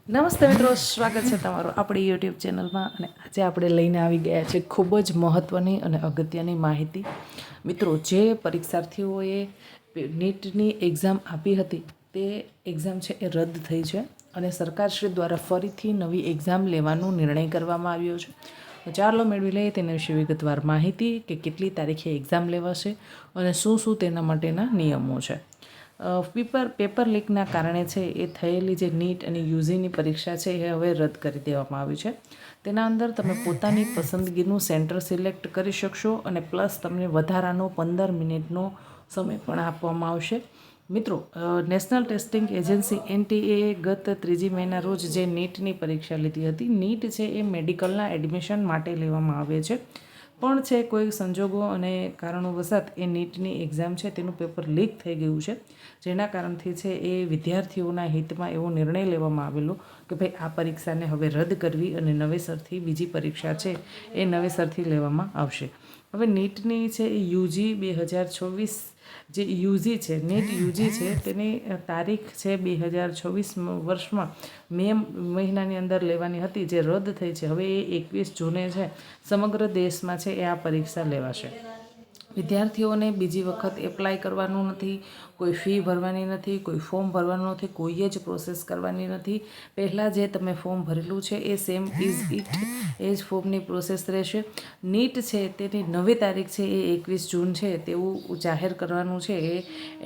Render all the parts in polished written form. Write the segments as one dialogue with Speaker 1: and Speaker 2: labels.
Speaker 1: નમસ્તે મિત્રો, સ્વાગત છે તમારું આપણી યુટ્યુબ ચેનલમાં. અને આજે આપણે લઈને આવી ગયા છે ખૂબ જ મહત્ત્વની અને અગત્યની માહિતી. મિત્રો, જે પરીક્ષાર્થીઓએ નીટની એક્ઝામ આપી હતી તે એક્ઝામ છે એ રદ થઈ છે અને સરકારશ્રી દ્વારા ફરીથી નવી એક્ઝામ લેવાનો નિર્ણય કરવામાં આવ્યો છે. ચાલો મેળવી લઈએ તેના વિશે વિગતવાર માહિતી કે કેટલી તારીખે એક્ઝામ લેવાશે અને શું તેના માટેના નિયમો છે. પેપર લીકના કારણે છે એ થયેલી જે નીટ અને યુજીની પરીક્ષા છે એ હવે રદ કરી દેવામાં આવી છે. તેના અંદર તમે પોતાની પસંદગીનું સેન્ટર સિલેક્ટ કરી શકશો અને પ્લસ તમને વધારાનો 15 મિનિટનો સમય પણ આપવામાં આવશે. મિત્રો, નેશનલ ટેસ્ટિંગ એજન્સી NTA ગત 3 મેના રોજ જે નીટની પરીક્ષા લીધી હતી. નીટ છે એ મેડિકલના એડમિશન માટે લેવામાં આવે છે, પણ છે કોઈ સંજોગો અને કારણોવશાત એ નીટની એક્ઝામ છે તેનું પેપર લીક થઈ ગયું છે, જેના કારણથી છે એ વિદ્યાર્થીઓના હિતમાં એવો નિર્ણય લેવામાં આવેલો કે ભાઈ આ પરીક્ષાને હવે રદ કરવી અને નવેસરથી બીજી પરીક્ષા છે એ નવેસરથી લેવામાં આવશે. હવે નીટની છે એ યુજી 2024 જે યુજી છે, નીટ યુજી છે, તેની તારીખ છે 2024 વર્ષમાં મે મહિનાની અંદર લેવાની હતી, જે રદ થઈ છે. હવે એ 21 જૂને છે સમગ્ર દેશમાં છે એ આ પરીક્ષા લેવાશે. વિદ્યાર્થીઓને બીજી વખત એપ્લાય કરવાનું નથી, કોઈ ફી ભરવાની નથી, કોઈ ફોર્મ ભરવાનું નથી, કોઈ જ પ્રોસેસ કરવાની નથી. પહેલાં જે તમે ફોર્મ ભરેલું છે એ સેમ ઇઝ ઇટ એ જ ફોર્મની પ્રોસેસ રહેશે. નીટ છે તેની નવી તારીખ છે એ 21 જૂન છે તેવું જાહેર કરવાનું છે એ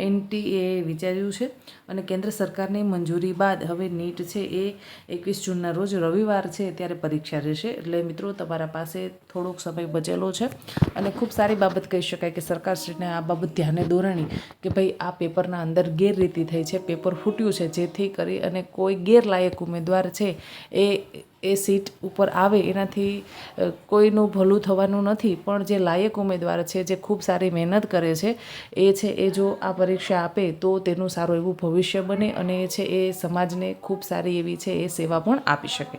Speaker 1: NTA વિચાર્યું છે અને કેન્દ્ર સરકારની મંજૂરી બાદ હવે નીટ છે એ 21 જૂનના રોજ રવિવાર છે ત્યારે પરીક્ષા રહેશે. એટલે મિત્રો, તમારા પાસે થોડોક સમય બચેલો છે અને ખૂબ સારી બાબત કહી શકાય કે સરકારશ્રીને આ બાબત ધ્યાને દોરાણી કે ભાઈ આ પેપરના અંદર ગેરરીતિ થઈ છે, પેપર ફૂટ્યું છે, જેથી કરી અને કોઈ ગેરલાયક ઉમેદવાર છે એ સીટ ઉપર આવે એનાથી કોઈનું ભલું થવાનું નથી. પણ જે લાયક ઉમેદવાર છે, જે ખૂબ સારી મહેનત કરે છે એ જો આ પરીક્ષા આપે તો તેનું સારું એવું ભવિષ્ય બને અને એ સમાજને ખૂબ સારી એવી છે એ સેવા પણ આપી શકે.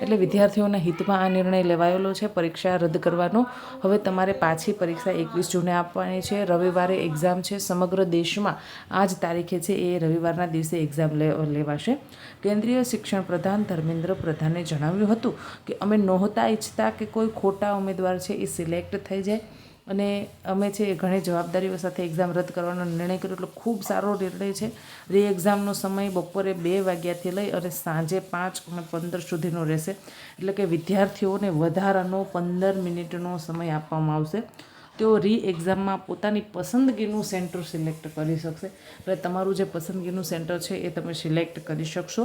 Speaker 1: એટલે વિદ્યાર્થીઓના હિતમાં આ નિર્ણય લેવાયેલો છે પરીક્ષા રદ કરવાનો. હવે તમારે પાછી પરીક્ષા 21 જૂને આપવાની છે. રવિવારે એક્ઝામ છે સમગ્ર દેશમાં. આ જ તારીખે છે એ રવિવારના દિવસે એક્ઝામ લેવાશે. કેન્દ્રીય શિક્ષણ પ્રધાન ધર્મેન્દ્ર પ્રધાને જણાવ્યું હતું કે અમે નહોતા ઈચ્છતા કે કોઈ ખોટા ઉમેદવાર છે એ સિલેક્ટ થઈ જાય અને અમે છે એ ઘણી જવાબદારીઓ સાથે એક્ઝામ રદ કરવાનો નિર્ણય કર્યો. એટલે ખૂબ સારો નિર્ણય છે. રી એક્ઝામનો સમય બપોરે 2 વાગ્યાથી લઈ અને સાંજે 5:15 સુધીનો રહેશે. એટલે કે વિદ્યાર્થીઓને વધારાનો 15 મિનિટનો સમય આપવામાં આવશે. તેઓ રી એક્ઝામમાં પોતાની પસંદગીનું સેન્ટર સિલેક્ટ કરી શકશે. એટલે તમારું જે પસંદગીનું સેન્ટર છે એ તમે સિલેક્ટ કરી શકશો.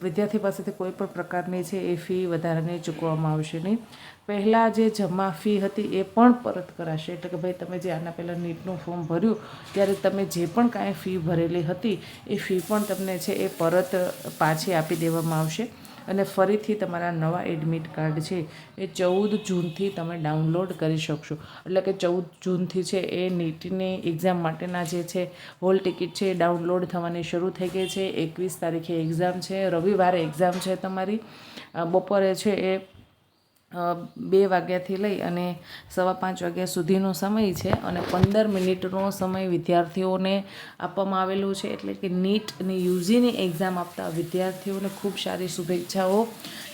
Speaker 1: વિદ્યાર્થી પાસેથી કોઈ પણ પ્રકારની છે એ ફી વધારાની ચૂકવવામાં આવશે નહીં. પહેલાં જે જમા ફી હતી એ પણ પરત કરાશે. એટલે કે ભાઈ, તમે જે આના પહેલાં નીટનું ફોર્મ ભર્યું ત્યારે તમે જે પણ કાંઈ ફી ભરેલી હતી એ ફી પણ તમને છે એ પરત પાછી આપી દેવામાં આવશે. અને ફરીથી તમારા નવા એડમિટ કાર્ડ છે એ 14 જૂનથી તમે ડાઉનલોડ કરી શકશો. એટલે કે 14 જૂનથી છે એ નીટની એક્ઝામ માટેના જે છે હોલ ટિકિટ છે એ ડાઉનલોડ થવાની શરૂ થઈ ગઈ છે. 21 તારીખે એક્ઝામ છે, રવિવારે એક્ઝામ છે તમારી. બપોરે છે એ 2 વાગ્યાથી લઈ અને 5:15 વાગ્યા સુધીનો સમય છે અને 15 મિનિટનો સમય વિદ્યાર્થીઓને આપવામાં આવેલો છે. એટલે કે નીટ અને યુજીની એક્ઝામ આપતા વિદ્યાર્થીઓને ખૂબ સારી શુભેચ્છાઓ.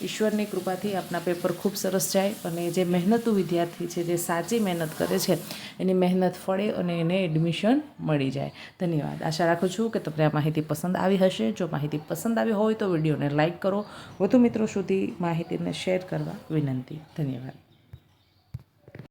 Speaker 1: ઈશ્વરની કૃપાથી આપના પેપર ખૂબ સરસ જાય અને જે મહેનતુ વિદ્યાર્થી છે, જે સાચી મહેનત કરે છે, એની મહેનત ફળે અને એને એડમિશન મળી જાય. ધન્યવાદ. આશા રાખું છું કે તમને આ માહિતી પસંદ આવી હશે. જો માહિતી પસંદ આવી હોય તો વિડીયોને લાઇક કરો. વધુ મિત્રો સુધી માહિતીને શેર કરવા વિનંતી. ધન્યવાદ.